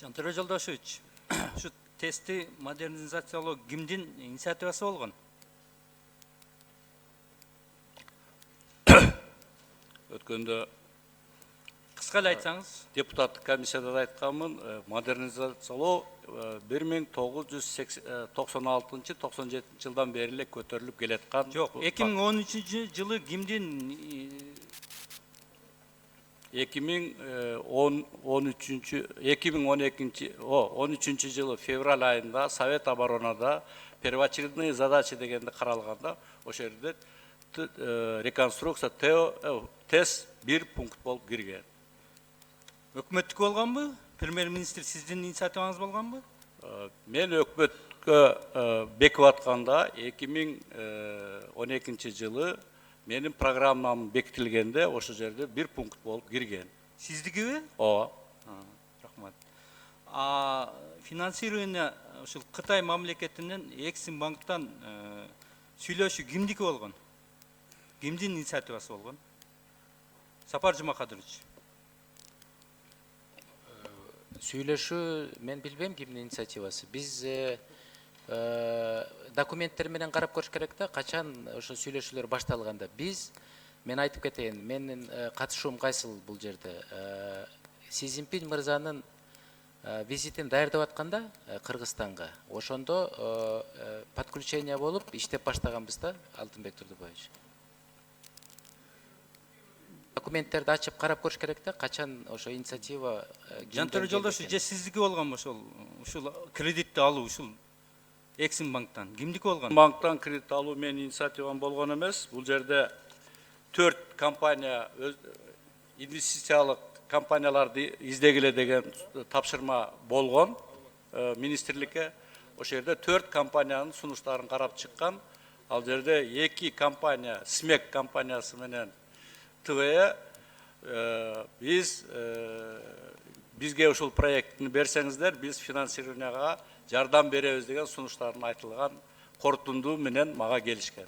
Жантөре Жолдошевич, şu testi modernizasyaloo kimdin inisiativasi olgan? Өткөндө Kıskalı aytsanız. депутаттык комиссияда да айтканмын, модернизациялоо 1996-97 жылдан бери эле көтөрүлүп келаткан. Yok, 2013 yılı kimdin 2013 жылы февраль айында Совет оборонада первоочередные задачи дегенде каралганда, ошол жерде реконструкция ТЭС 1 пункт болуп кирген. Hükümetlik olgan mı? Premier Minister sizin inisiyativanız olgan mı? Мен өкмөткө бекип атканда 2012 жылы менин программам бекитилгенде ошол жерде 1 пункт болуп кирген. Sizdiki mi? Ооба. Rahmat. Finansирование ушул Кытай мамлекетинен Эксим банктан сүйлөшүү кимдики болгон? Кимдин инициативасы болгон? Сапар Жумакадырович. Сүйлөшүү мен билбейм кимдин инициативасы. Биз документтер менен карап көрүш керек да, качан ошо сүйлөшүүлөр башталганда. Мен айтып кетейин, менин катышуум кайсыл бул жерде? Си Цзиньпин мырзанын визитин даярдап атканда Кыргызстанга, ошондо подключение болуп иштеп баштаганбыз да, Алтынбек Турдубаевич. Документтерди ачып карап көрүш керек да, качан ошо инициатива Жантөре Жолдошевич, же сиздики болгонбу ушул кредитти алуу ушул Эксим банктан? Кимдики болгон? Банктан кредит алуу менин инициативам болгон эмес. Бул жерде 4 компания инвестициялык компанияларды издегиле деген тапшырма болгон министрликке. Ошол жерде 4 компаниянын сунуштарын карап чыккан. Ал жерде 2 компания, СМЕК компаниясы менен ТВЭ бизге ушул проекттин берсеңиздер, биз финансированияга жардам беребиз деген сунуштарын айтылган корутундуу менен мага келишкен.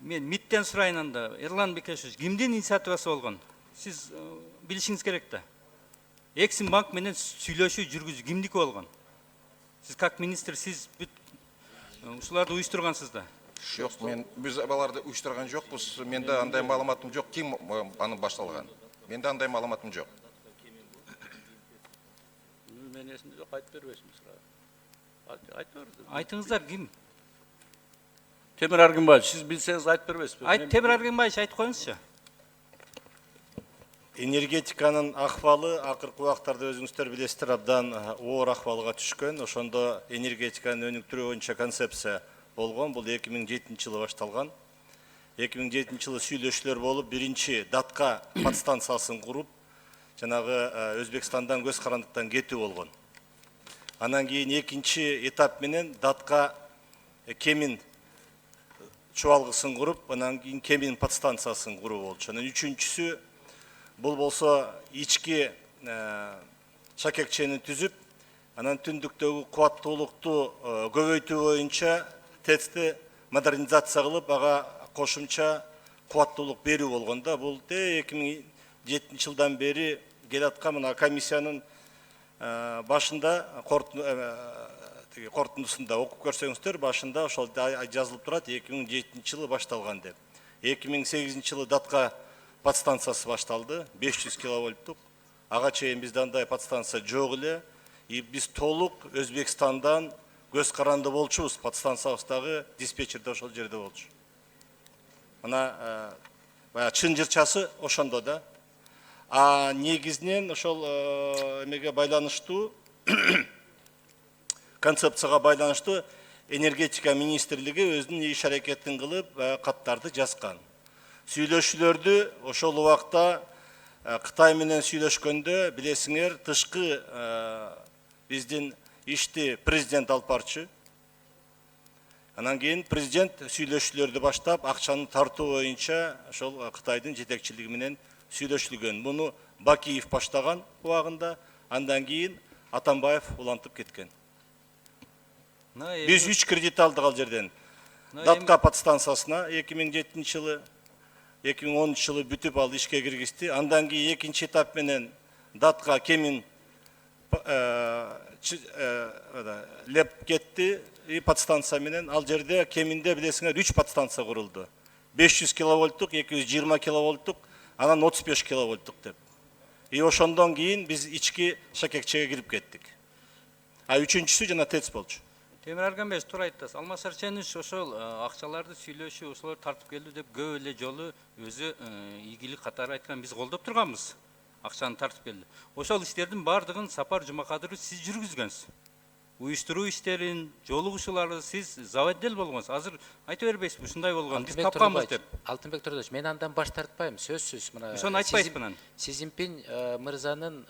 Мен МИДтен сурайын анда. Эрлан Бекешевич, кимдин инициативасы болгон? Сиз билишиңиз керек да. Эксим банк менен сүйлөшүү жүргүзүү кимдики болгон? Сиз как министр, сиз бүт ушуларды уюштургансыз да. Жоқ, біз аларды уюштурган жокпуз. Менде андай маалыматым жок. Ким аны башталган? Менде андай маалыматым жок. Мен эсимде жок, айтып бербейсиңиз. Айтып бердим. Айтыңыздар ким? Темир Аргынбаевич, сиз билсеңиз айтып бербейсизби? Темир Аргынбаевич айтып коюңузчу. Энергетиканын акыбалы акыркы убактарда өзүңүздөр билесиздер, абдан оор акыбалга түшкөн. Ошондо энергетиканы өнүктүрүү боюнча концепция болгон. Бул 2007 жылы башталган. 2007 жылы сүйлөшүүлөр болуп, биринчи датка подстанциясын куруп, жанагы Өзбекстандан көз карандыктан кетүү болгон. Анан кийин экинчи этап менен датка кемин чубалгысын куруп, анан кийин кемин подстанциясын куруу болчу. Анан үчүнчүсү бул болсо ички шакекчени түзүп, анан түндүктөгү кубаттуулукту көбөйтүү боюнча ТЭЦти модернизация кылып, ага кошумча кубаттуулук берүү болгон да. Бул 2007 жылдан бери келаткан мына комиссиянын башында корутундусунда окуп көрсөңүздөр, башында ошол жазылып турат, 2007 жылы башталган деп. 2008 жылы датка подстанциясы башталды, 500 киловольттук. Ага чейин бизде андай подстанция жок эле. Биз толук Өзбекстандан көз каранды болчубуз, подстанциябыздагы диспетчерде ошол жерде болчу. Мына чын жырчасы ошондо да. Негизинен ошол эмеге байланыштуу, концепцияга байланыштуу энергетика министрлиги өзүнүн иш аракетин кылып, каттарды жазган. Сүйлөшүүлөрдү ошол убакта Кытай менен сүйлөшкөндө, билесиңер, тышкы биздин ишти президент алып барчу. Анан кийин президент сүйлөшүүлөрдү баштап, акчаны тартуу боюнча ошол Кытайдын жетекчилиги менен сүйлөшүлгөн. Муну Бакиев баштаган убагында, андан кийин Атамбаев улантып кеткен. Биз 3 кредит алдык ал жерден. Датка подстанциясына 2007 жылы, 2013 жылы бүтүп ал ишке киргизди. Андан кийин экинчи этап менен Датка Кемин леп кетти и подстанция менен ал жерде кеминде билесиңер 3 подстанция курулду. 500 киловольттук, 220 киловольттук, анан 35 киловольттук деп. И ошондон кийин биз ички шакекчеге кирип кеттик. А үчүнчүсү жана ТЭЦ болчу. Темир Арганбекович туура айттыңыз. Алмаз Арченович ошол акчаларды сүйлөшүү, ошолор тартып келди деп көп эле жолу өзү ийгилик катары айткан, биз колдоп турганбыз. Акчаны тартып келди. Ошол иштердин бардыгын Сапар Жумакадырович сиз жүргүзгөнсүз. Уюштуруу иштерин, жолугушууларды сиз заводдел болгонсуз. Азыр айта бербейсизби ушундай болгон, биз тапканбыз деп. Алтынбек Турдович, мен андан баш тартпайм, сөзсүз. Мына Ошону айтпайсызбы? Си Цзиньпин мырзанын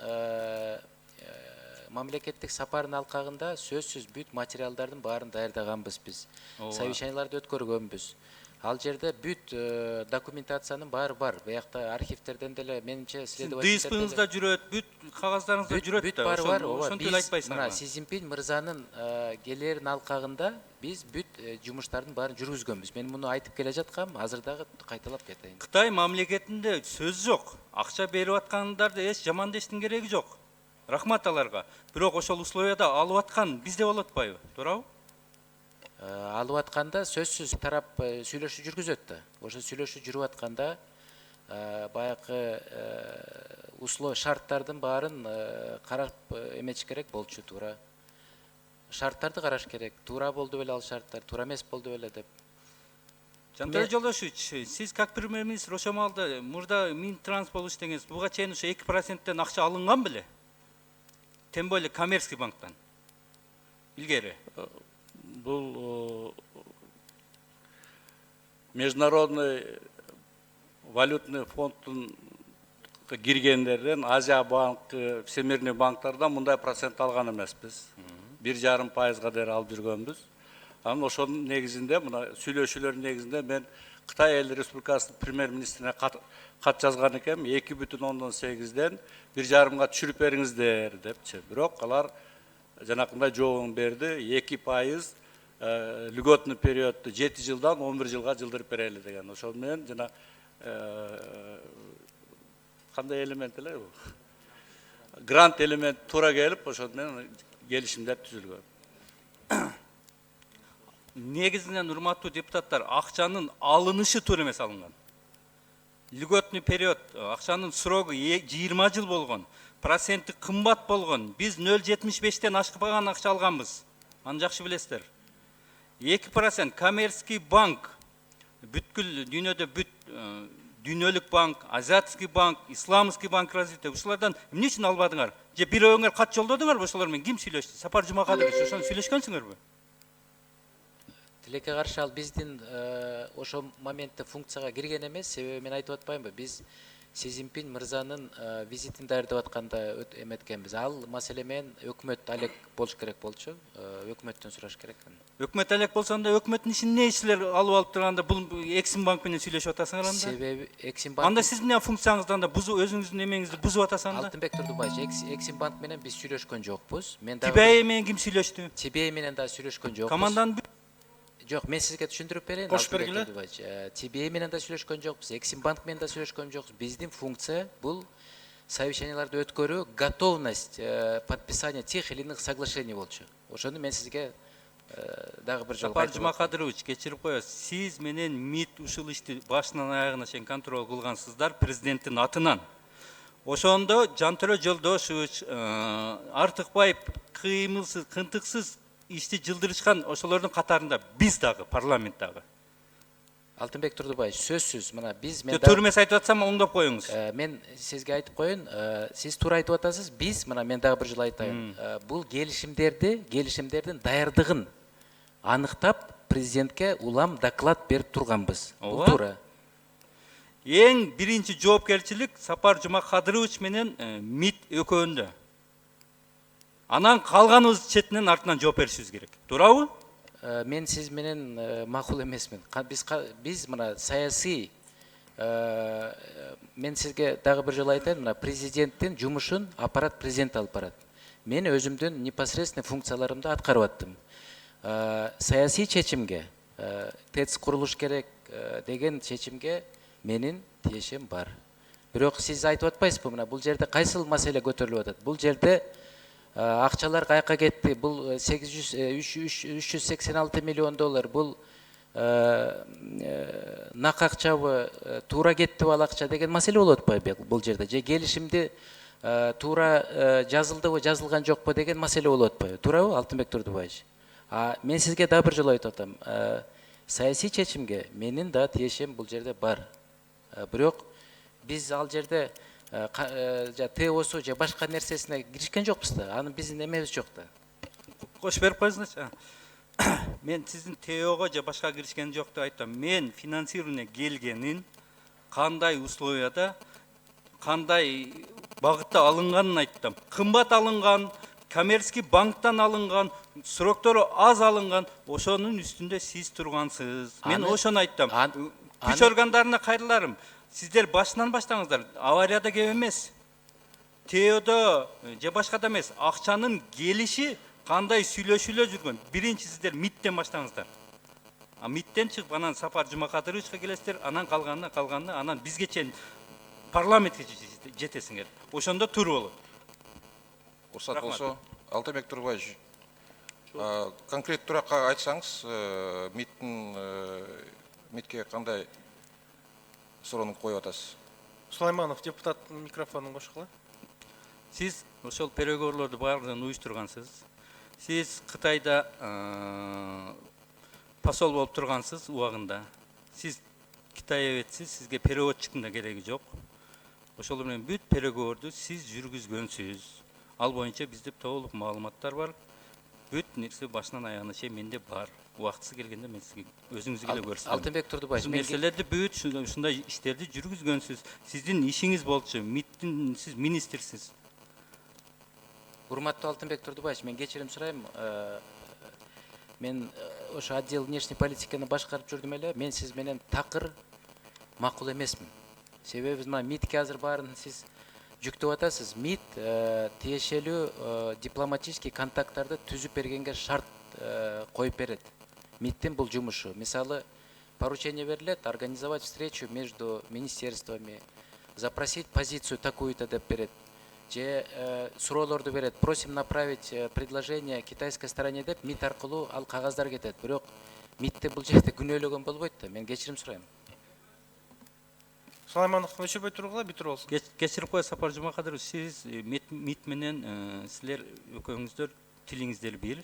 мамлекеттик сапарынын алкагында сөзсүз бүт материалдардын баарын даярдаганбыз биз. Совещанияларды өткөргөнбүз. Ал жерде бүт документациянын баары бар. Биякта архивтерден деле менимче ДСП-ыңызда жүрөт, бүт кагаздарыңызда жүрөт бүт баары бар. Ошонтип эле айтпайсыңарбы? Мына Си Цзиньпин мырзанын келерин алкагында биз бүт жумуштардын баарын жүргүзгөнбүз. Мен муну айтып келе жаткам, азыр дагы кайталап кетейин. Кытай мамлекетинде сөз жок. Акча берип аткандарды эч жамандештин кереги жок. Рахмат аларга. Бирок ошол условияда алып аткан бизде болуп атпайбы? Туурабы? Алып атканда сөзсүз тарап сүйлөшүү жүргүзөт да. Ошо сүйлөшүү жүрүп атканда баягы условия шарттардын баарын карап эмечи керек болчу, туура. Шарттарды караш керек. Туура болду беле ал шарттар, туура эмес болду беле деп. Жантара Жолдошевич, сиз как премьер-министр ошол маалда мурда Минтранс болуш дегенсиз. Буга чейин ошо 2%тен акча алынган беле? Тем более коммерческий банктан. Илгери. Бул Международный валютный фонддун киргендерден Азия банкы, Всемирный банктардан мындай процент алган эмеспиз. 1,5%га дер алып жүргөнбүз. Анан ошонун негизинде, мына сүйлөшүүлөрдүн негизинде мен Кытай Эл Республикасынын премьер-министрине кат жазган экенмин. 2,8ден 1,5га түшүрүп бериңиздер депчи. Бирок алар жанакындай жообун берди. 2% льготный периодду 7 жылдан 11 жылга жылдырып берели деген. Ошол менен жана кандай элемент эле бул? Грант элемент туура келип, ошол менен келишимдер түзүлгөн. Негизинен урматтуу депутаттар, акчанын алынышы туура эмес алынган. Льготный период, акчанын срогу 20 жыл болгон, проценти кымбат болгон. Биз 0,75тен ашпаган акча алганбыз. Аны жакшы билесиздер. 2% коммерческий банк, бүткүл дүйнөдө бүт дүйнөлүк банк, азиатский банк, исламский банк развития. Ушулардан эмне үчүн албадыңар? Же бирөөңөр кат жолдодуңарбы ошолор менен? Ким сүйлөштү? Сапар Жумакадырович, ошону сүйлөшкөнсүңөрбү? Тилекке каршы ал биздин ошол моментте функцияга кирген эмес. Себеби мен айтып атпаймынбы? Биз Си Цзиньпин мырзанын визитин даярдап атканда эметкенбиз. Ал маселе менен өкмөт алек болуш керек болчу. Өкмөттөн сураш керек. Өкмөт алек болсондо өкмөттүн ишин эмне ишилер алып турганда бул Эксим банк менен сүйлөшүп атасыңар анда? Себеби Эксим банк. Анда сиз эмне функцияңызды анда өзүңүздүн эмеңизди бузуп атасыңар анда? Алтынбек Турдубаевич, Эксим банк менен биз сүйлөшкөн жокпуз. Мен Тибей менен ким сүйлөштү? Тибей менен да сүйлөшкөн жокпуз. Команданын Жок, мен сизге түшүндүрүп берейин. Кош бергиле. Тибей менен да сүйлөшкөн жокпуз, Эксим банк менен да сүйлөшкөн жокпуз. Биздин функция бул совещанияларды өткөрүү, готовность подписания тех или иных соглашений болчу. Ошону мен сизге дагы бир жолу Сапар Жумакадырович, кечирип коесуз. Сиз менен МИД ушул ишти башынан аягына чейин контроль кылгансыздар президенттин атынан. Ошондо Жантара Жолдошевич, артыкпай кыймылсыз, кынтыксыз ишти жылдырышкан ошолордун катарында биз дагы, парламент дагы. Алтынбек Турдубаевич, сөзсүз, мына биз мен туура эмес айтып атсам оңдоп коюңуз. Мен сизге айтып коеюн, сиз туура айтып атасыз. Биз, мына мен дагы бир жолу айтайын, бул келишимдердин даярдыгын аныктап президентке улам доклад берип турганбыз. Бул туура. Эң биринчи жоопкерчилик Сапар Жумакадырович менен МИД экөөндө. Анан калганыбыз четинен артынан жооп беришибиз керек. Туурабы? Мен сиз менен макул эмесмин. Биз мына саясий, мен сизге дагы бир жолу айтайын, мына президенттин жумушун аппарат президент алып барат. Мен өзүмдүн непосредственный функцияларымды аткарып аттым. Саясий чечимге, ТЭЦ курулуш керек деген чечимге менин тиешем бар. Бирок сиз айтып атпайсызбы, мына бул жерде кайсыл маселе көтөрүлүп атат? Бул жерде акчалар каяка кетти? Бул 386 миллион доллар. Бул нак акчабы, туура кеттиби ал акча деген маселе болуп атпайбы бул жерде? Же келишимди туура жазылдыбы, жазылган жокпу деген маселе болуп атпайбы? Туурабы, Алтынбек Турдубаевич? Мен сизге да бир жолу айтып атам. Саясий чечимге менин да тиешем бул жерде бар. Бирок биз ал жерде ТОсу же башка нерсесине киришкен жокпуз да. Аны биздин эмебиз жок да. Кош берип коюңузчу. Мен сиздин ТОго же башка киришкен жок деп айтам. Мен финансирование келгенин кандай условияда, кандай багытта алынганын айттым. Кымбат алынган, коммерческий банктан алынган, сроктору аз алынган, ошонун үстүндө сиз тургансыз. Мен ошону айттым. Күч органдарына кайрыларым. Сиздер башынан баштаңыздар. Аварияда кеп эмес. ТОдо же башкада эмес. Акчанын келиши кандай сүйлөшүүлөр жүргөн. Биринчи сиздер МИДтен баштаңыздар. МИДтен чыгып, анан Сапар Жумакадыровичке келесиздер, анан калганына, анан бизге чейин парламентке жетесиңер. Ошондо тур болот. Уруксат болсо, Алтынбек Турбаевич, конкрет туракка айтсаңыз, МИДке кандай суроону коюп атасыз? Сулайманов депутаттын микрофонун кошкула. Сиз ошол переговорлорду баардыгын уюштургансыз. Сиз Кытайда посол болуп тургансыз убагында. Сиз китаеведсиз, сизге переводчиктин да кереги жок. Ошол менен бүт переговорду сиз жүргүзгөнсүз. Ал боюнча бизде толук маалыматтар бар. Бүт нерсе башынан аягына чейин менде бар. Убактысы келгенде мен сизге өзүңүзгө эле көрсөтөм. Алтынбек Турдубаевич, нерселерди бүт ушундай иштерди жүргүзгөнсүз. Сиздин ишиңиз болчу, МИДтин сиз министрсиз. Урматтуу Алтынбек Турдубаевич, мен кечирим сурайм. Мен ошо отдел внешней политиканы башкарып жүрдүм эле. Мен сиз менен такыр макул эмесмин. Себеби мына МИДке азыр баарын сиз жүктөп атасыз. МИД тиешелүү дипломатический контакттарды түзүп бергенге шарт коюп берет. МИДтин бул жумушу. Мисалы, поручение берилет организовать встречу между министерствами, запросить позицию такую-то деп берет. Же суроолорду берет. Просим направить предложение китайской стороне деп МИД аркылуу ал кагаздар кетет. Бирок МИДти бул жерде күнөөлөгөн болбойт да. Мен кечирим сурайм. Сулайманов өчүрбөй тургула, бүтүрүп болсун. Кечирип коюңуз, Сапар Жумакадырович, сиз МИД менен силер экөөңүздөр тилиңиздер бир,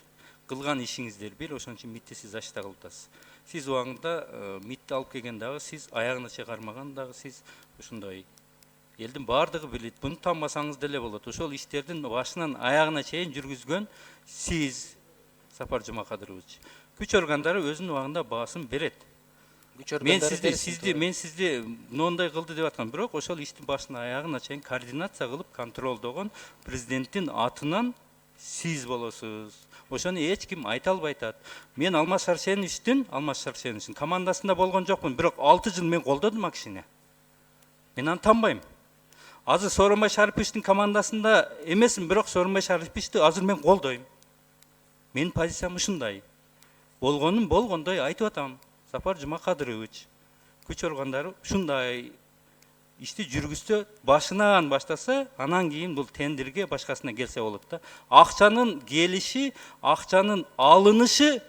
кылган ишиңиздер бир, ошон үчүн МИДти сиз ачта кылып атасыз. Сиз убагында МИДти алып келген дагы сиз аягына чейин кармаган дагы сиз ушундай элдин баардыгы билет. Буну танбасаңыз деле болот. Ошол иштердин башынан аягына чейин жүргүзгөн сиз, Сапар Жумакадырович. Күч органдары өзүнүн убагында баасын берет. Мен сизди мындай кылды деп аткам, бирок ошол иштин башынан аягына чейин координация кылып контролдогон президенттин атынан сиз болосуз. Ошону эч ким айта албай атат. Мен Алмаз Шаршеновичтин командасында болгон жокмун, бирок 6 жыл мен колдодум ал кишини. Мен аны танбайм. Азыр Сооронбай Шариповичтин командасында эмесмин, бирок Сооронбай Шариповичти азыр мен колдойм. Менин позициям ушундай. Болгонун болгондой айтып атам. Сапар Жумакадырович, күч органдары ушундай ишти жүргүзсө, башынан баштаса, анан кийин бул тендерге башкасына келсе болот да. Акчанын келиши, акчанын алынышы